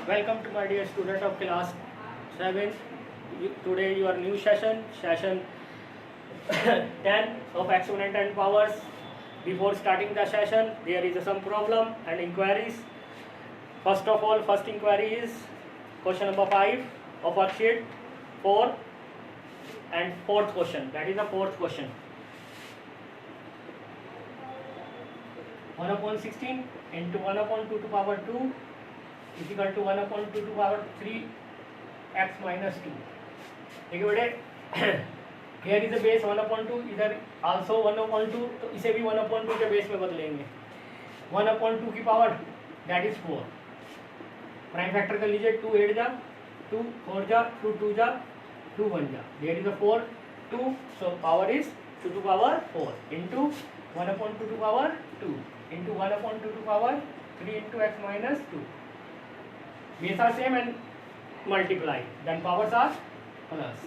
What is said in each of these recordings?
Welcome to my dear student of class 7. Today your new session 10 of exponent and powers. Before starting the session, there is some problem and inquiries. First of all, first inquiry is question number 5 of worksheet 4 and fourth question. That is the fourth question. 1/16 into 1/2 to power 2 is equal to 1/2 to power 3 x minus 2. देखिए बेटे, here is the base 1/2, इधर also 1/2, तो इसे भी 1/2 के base में बदलेंगे. 1/2 की power that is 4. Prime factor कर लीजिए. 2 8 जा 2 4 जा 2 2 जा 2 1 जा. There is a 4 2, so power is 2 to power 4 into 1/2 to power 2 into 1/2 to power 3 into x minus 2. Base are same and multiply, then powers are plus.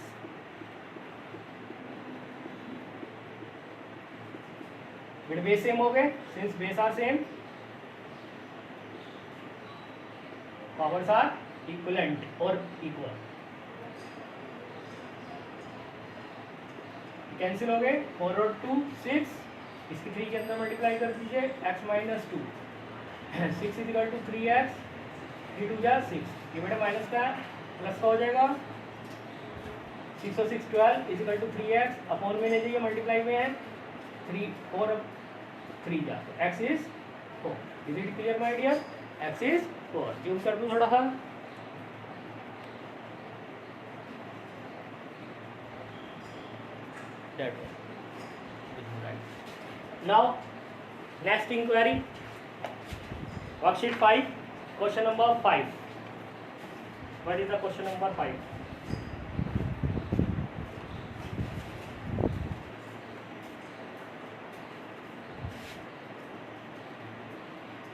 But base same हो गए. Since base are same, powers are equivalent or equal. Cancel हो गए. 4 और 2 6. इसकी 3 के अंदर multiply कर दीजिए. x minus 2 6 is equal to 3x 3 2 जा 6. ये बेटा माइनस का प्लस का हो जाएगा. 6 और 6 12 is equal to 3x upon में ले जाइए. मल्टीप्लाई में है 3 4 3 जा. तो x इज 4. Is it clear my dear? x इज 4. जूम कर दूं थोड़ा सा. That one. Now next inquiry, worksheet 5, question number 5. What is the question number 5?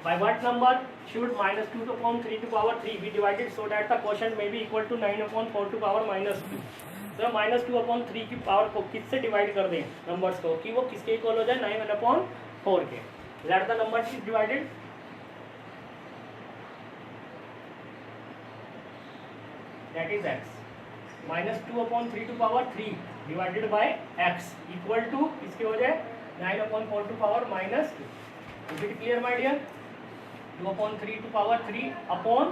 By what number should minus 2 upon 3 to power 3 be divided so that the quotient may be equal to 9 upon 4 to power minus 2? तो minus 2 upon 3 की power को किससे divide कर दें numbers को कि वो किसके इक्वल हो जाए 9 अपॉन 4 के. Let the number is divided. That is x. Minus 2 upon 3 to power 3 divided by x equal to किसके हो जाए 9 upon 4 to power minus 2. Is it clear my dear? 2 upon 3 to power 3 upon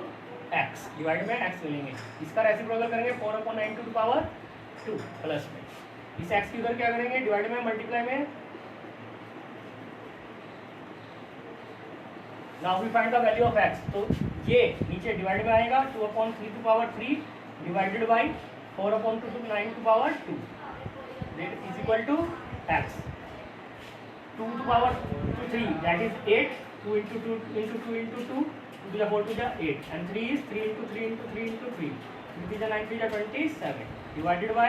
x divide में x मिलेंगे. इसका reciprocal करेंगे 4 upon 9 to power 2 plus में. इस x की उधर क्या करेंगे डिवाइड में मल्टीप्लाई में. Now we find the value of x. तो ये नीचे डिवाइड में आएगा 2 upon 3 to power 3 divided by 4 upon 2 to 9 to power 2 that is equal to x. 2 to power 3 that is 8. 2 into 2 into 2 into 2 2 to the 4 to the 8 and 3 is 3 into 3 into 3 into 3 3 to the 9 to the 27 divided by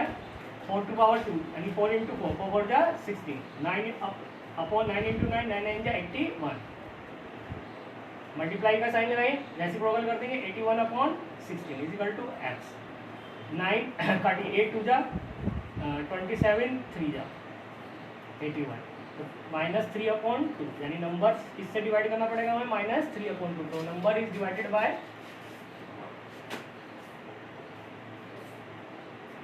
4 to power 2 and 4 into 4 4 4 the 16 9 upon 9 into 9 9 9 the 81. Multiply का sign लगाइए. Reciprocal कर देंगे 81 upon 16 is equal to x. 9 काटिए 8 टू जा 27 3 जा 81. Minus 3 upon 2 यानी number किससे डिवाइड करना पड़ेगा हमें माइनस 3 अपॉन 2. तो number is divided by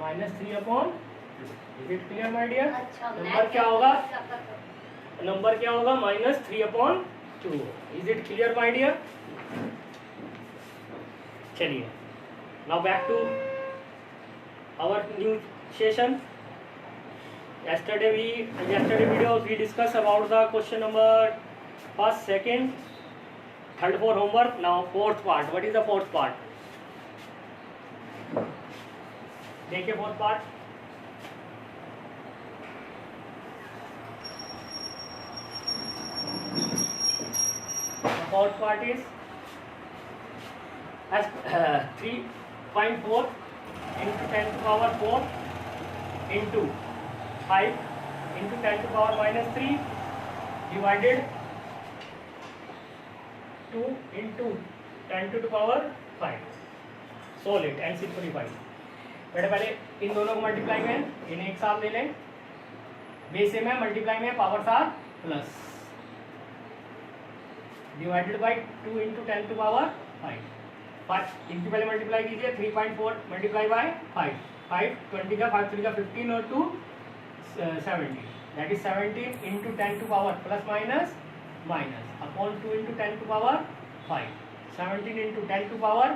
minus 3 upon 2. Is it clear my dear? Number क्या होगा? नंबर क्या होगा minus 3 upon 2. Is it clear my dear? चलिए now back to our new session. Yesterday videos we discussed about the question number first, second, third, fourth homework. Now fourth part. What is the fourth part? देखिए fourth part. The fourth part is as 3.4 into 10 to power 4 into 5 into 10 to power minus 3 divided 2 into 10 to the power 5. Solve it and simplify. बेटे पहले इन दोनों को multiply में इन्हें एक साथ ले लें. बेस में मल्टीप्लाई में power are plus divided by 2 into 10 to power 5. 5 इनकी पहले मल्टीप्लाई कीजिए, 3.4 मल्टीप्लाई बाय 5, 5 20 का 5 3 का 15 और 2 17, that is 17 into 10 to power plus minus minus upon 2 into 10 to power 5, 17 into 10 to power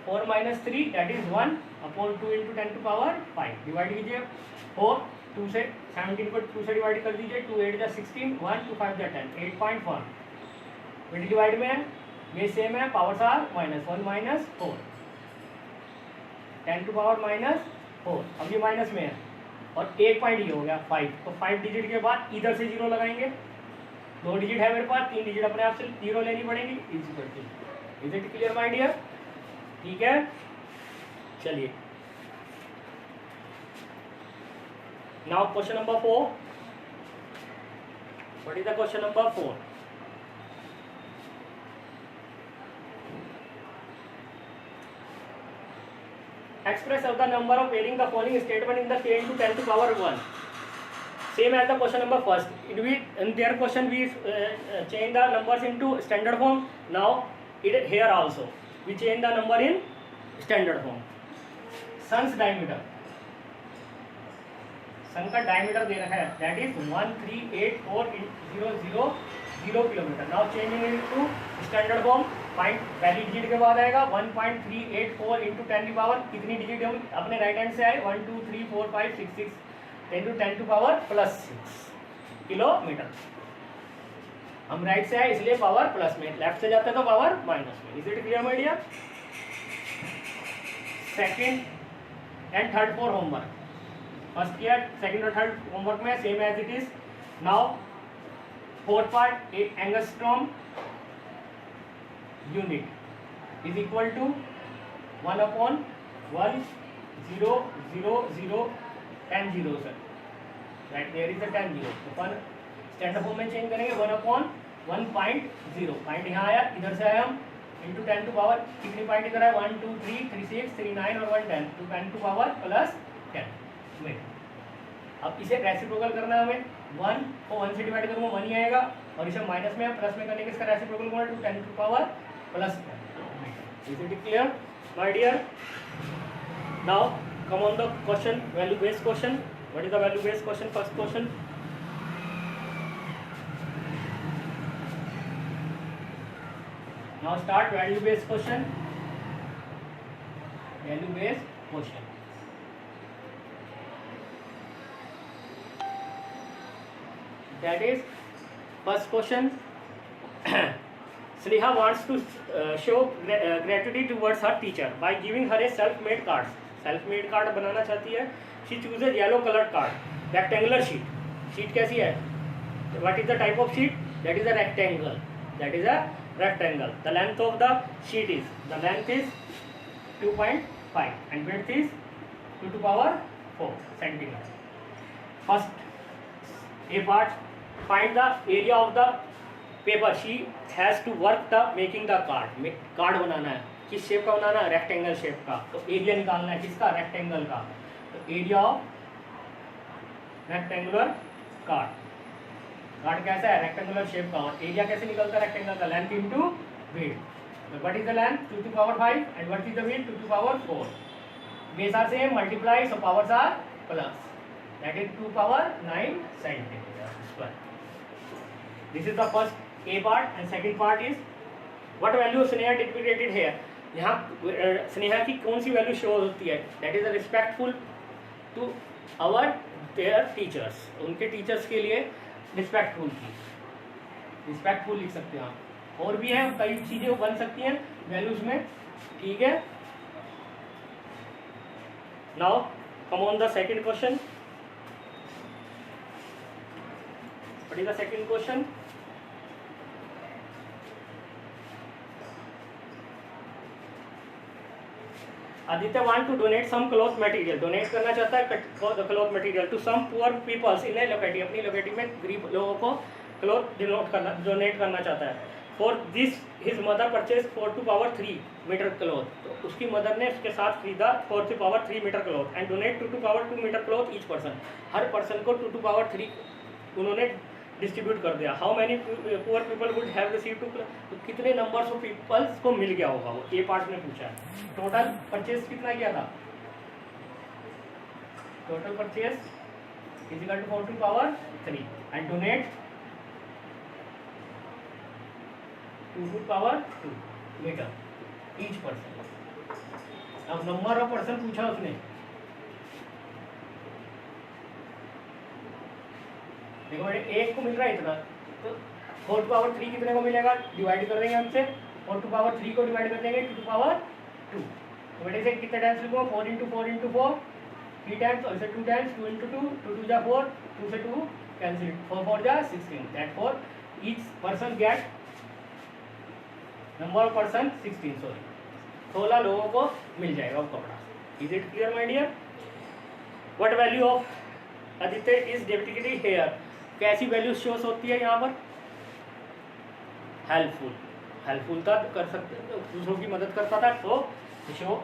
4 minus 3 that is 1 upon 2 into 10 to power 5, divide कीजिए 4 2 से 17 को 2 से डिवाइड कर दीजिए, 2 8 जा 16, 1 2 5 जा 10, 8.1 मिडिल डिवाइड में है, ये सेम है, powers are minus 1 minus 4, 10 to power minus 4, अब ये माइनस में है और एक पॉइंट ये हो गया 5, तो 5 डिजिट के बाद इधर से 0 लगाएंगे, 2 डिजिट है मेरे पास, 3 डिजिट अपने आप से 0 लेनी पड़ेगी, is it clear my dear? ठीक है, चलिए now question number 4, what is the question number 4? Express of the number of varying the following statement in the k into 10 to power 1. Same as the question number first. In their question we change the numbers into standard form. Now here also we change the number in standard form. Sun's diameter. Sun का diameter दे रखा है, that is 1384.000 kilometre. Now changing it into standard form. Point पहली digit के बाद आएगा 1.384 into 10 की power कितनी digit हम अपने राइट हैंड से आए 1 2 3 4 5 6 6 into 10 to power plus 6 kilometre. हम राइट से आए इसलिए पावर प्लस में, लेफ्ट से जाते तो पावर माइनस में. Is it clear my dear? Second and third for homework. First year second और थर्ड होमवर्क में same as it is. Now fourth part, angstrom unit is equal to 1 upon 1 0 0 0 10 0 sir, right there is a 10 0. Upon standard form में change करेंगे 1 upon 1.0, point यहाँ आया, इधर से आया हम इंटू 10 टू पावर कितनी पॉइंट इधर है 1 2 3 3 6 3 9 और 1 10 तो 10 टू पावर प्लस 10 में. अब इसे रेसिप्रोकल करना है हमें, 1 को 1 से डिवाइड करूँगा 1 ही आएगा और इसे माइनस में प्लस में करने के इसका रेसिप्रोकल करूँगा to 10 to power plus 10. Is it clear my dear? Now come on the question, value based question. What is the value based question? First question, now start value based question. Value based question. That is first question. Sneha wants to show gratitude towards her teacher by giving her a self-made card. Self-made card बनाना चाहती है. She chooses yellow colored card, rectangular sheet. Sheet कैसी है? What is the type of sheet? That is a rectangle. That is a rectangle. The length of the sheet is, the length is 2.5 and width is 2 to power 4 centimeter. First A part, find the area of the paper. She has to work the making the card. Card बनाना है, किस shape का बनाना है? Rectangle shape का. तो area निकालना है किसका? रेक्टेंगल का. तो area of rectangular card. Card कैसा है? रेक्टेंगुलर शेप का. और एरिया कैसे निकलता है रेक्टेंगल का? Length into width. What is the length? 2 to power 5 and what is the width? 2 to power 4. Base are same, multiply, so powers are plus, that is 2 power 9 centimetre square. This is the first A part and second part is what value Sneha dictated here. यहाँ स्नेहा की कौन सी value show होती है? That is respectful to our their teachers. उनके teachers के लिए respectful की, respectful लिख सकते हैं आप. और भी हैं कई चीज़ें बन सकती हैं वैल्यूज में. ठीक है. Now come on the second question. What is the second question? Aditya want to donate some cloth material. Donate करना चाहता है cloth material to some poor peoples in a locality. अपनी लोकेलिटी में गरीब लोगों को क्लॉथ डोनेट करना चाहता है. For this his mother purchase 4 to power 3 metre cloth. तो उसकी मदर ने उसके साथ खरीदा 4 to power 3 metre cloth and donate 2 to power 2 metre cloth each person. हर पर्सन को 2 टू पावर 3 उन्होंने डिस्ट्रीब्यूट कर दिया, how many poor people would have received to, तो कितने नंबर्स ऑफ पीपल्स को मिल गया होगा, वो ए पार्ट में पूछा है। टोटल परचेज कितना किया था, total purchase is equal to 4 to power 3 and donate 2 to power 2 metre each person. अब नंबर ऑफ पर्सन पूछा उसने, देखो बेटे एक को मिल रहा है इतना, तो 4 टू पावर 3 कितने को मिलेगा, डिवाइड कर देंगे हमसे, 4 टू पावर 3 को डिवाइड कर देंगे 2 टू पावर 2, तो बेटे से कितने टाइम्स लिखो, 4 इंटू 4 इंटू 4 3 टाइम्स, और इसे 2 टाइम्स, 2 इंटू 2, 2 2 जा 4, 2 से 2 कैंसिल, 4 4 जा 16, that for each person get number of person 16, sorry 16 लोगों को मिल जाएगा वो कपड़ा। Is it clear my dear? What value of Aditya is डेबिटिकली हेयर, कैसी वैल्यू शोस होती है यहाँ पर, हेल्पफुल, हेल्पफुल था कर सकते, दूसरों की मदद करता था तो शो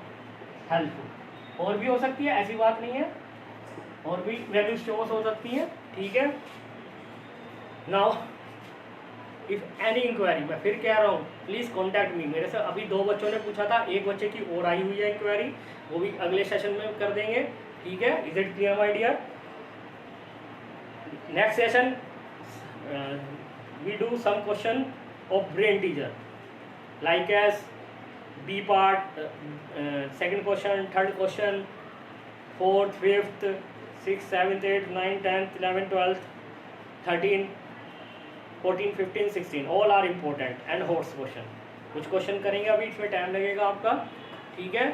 हेल्पफुल। और भी हो सकती है, ऐसी बात नहीं है, और भी वैल्यू शोस हो सकती है, ठीक है। नाउ इफ एनी इंक्वायरी, मैं फिर कह रहा हूँ प्लीज़ कॉन्टैक्ट मी, मेरे से अभी 2 बच्चों ने पूछा था, एक बच्चे की और आई हुई है इंक्वायरी, वो भी अगले सेशन में कर देंगे, ठीक है। Is it clear my dear? Next session we do some question of brain teacher like as B part, second question, third question, 4th, 5th, 6th, 7th, 8th, 9th, 10th, 11th, 12th, 13, 14, 15, 16 all are important and HOTS question. कुछ question करेंगे अभी, इसमें time लगेगा आपका, ठीक है।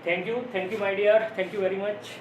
Thank you my dear, thank you very much.